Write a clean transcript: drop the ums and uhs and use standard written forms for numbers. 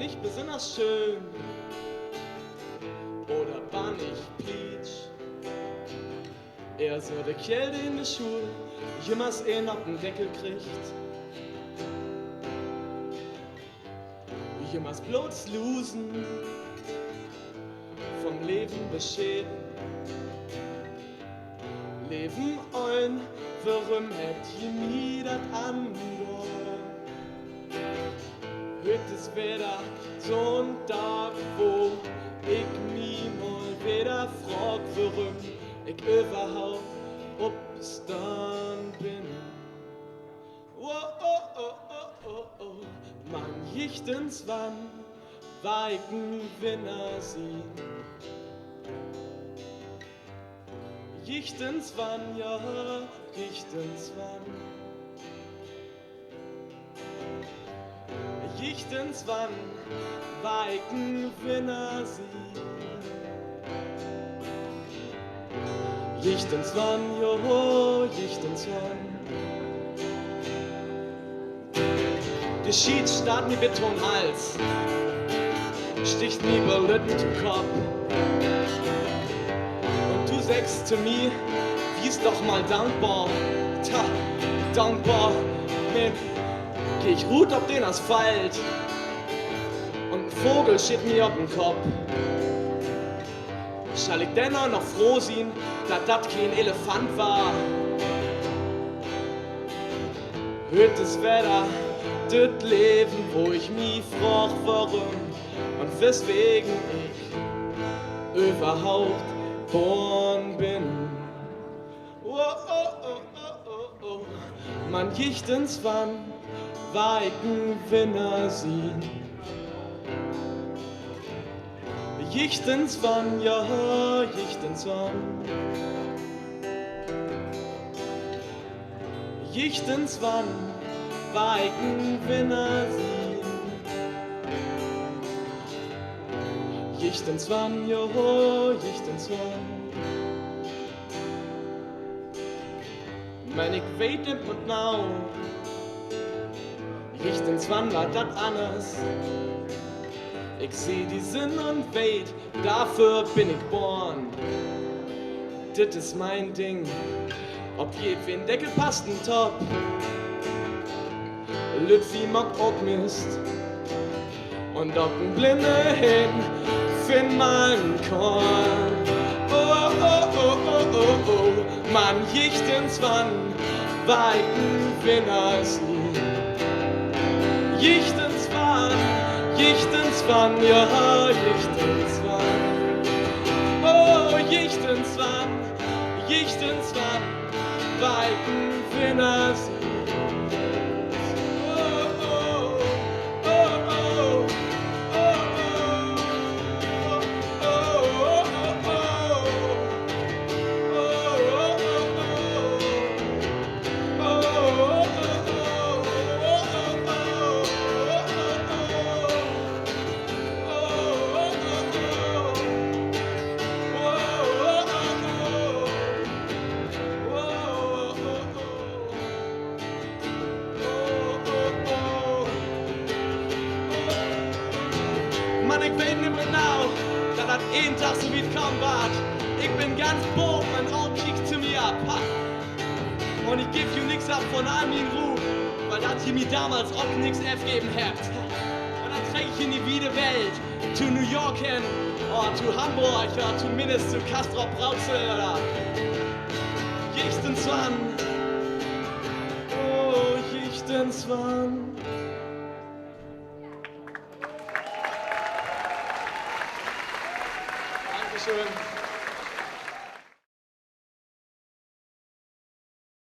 nicht besonders schön? Oder war nicht Peach? Er so der Kerl, der in der Schule jemals einen auf den Deckel kriegt. Jemals bloß losen, vom Leben beschäden. Leben ein, warum hätt je nie dat angehört? Hört es wieder so ein Tag, wo ich mich mal wieder frag, warum ich überhaupt obstan bin. Oh, oh, oh, oh, oh, oh. Man jichtens wann weiken Winner sehen. Jichtens wann, ja, jichtens wann. Jichtens wann weiken Winner sehen. Jichtens wann, jo, jichtens wann. Der Schied starrt mir Betonhals, sticht mir Berlitten zu Kopf. Und du sagst zu mir, wie ist doch mal dankbar. Tja, dankbar, nee, geh ich ruht auf den Asphalt und ein Vogel steht mir auf den Kopf. Schall ich dennoch noch froh sein, dass das kein Elefant war. Hört das Wetter, das Leben, wo ich mich frag, warum und weswegen ich überhaupt born bin. Oh, oh, oh, oh, oh, oh. Man jichtens wann weiken Winner sehen. Jichtens wann, ja, jichtens wann. Jichtens wann weiken Winner sehen. Jichtens wann, jo, jichtens wann. Mein ich weet nicht mit now. Jichtens wann war dat anders. Ich seh die Sinn und weet, dafür bin ich born. Dit ist mein Ding, ob jedwen Deckel passt ein Top. Lütfi mag auch Mist und ob ein Blinde hin, find man Korn. Oh, oh, oh, oh, oh, oh, man jichtens wann, weiken Winners nie. Jichtens wann, ja, jichtens wann. Oh, jichtens wann, weiken Winners nie. Mann, ich weet nicht genau, dass das einen Tag so wie es kaum wart. Ich bin ganz bob, mein Auge kickt zu mir ab. Und ich geb you nix ab von all min Ruhm, weil das hier mir damals auch nix aufgeben habt. Und dann träg ich in die weite Welt, zu New York hin, oder zu Hamburg, oder zumindest zu Castrop Rauxel, oder jichtens wann. Oh, jichtens wann. Dankeschön.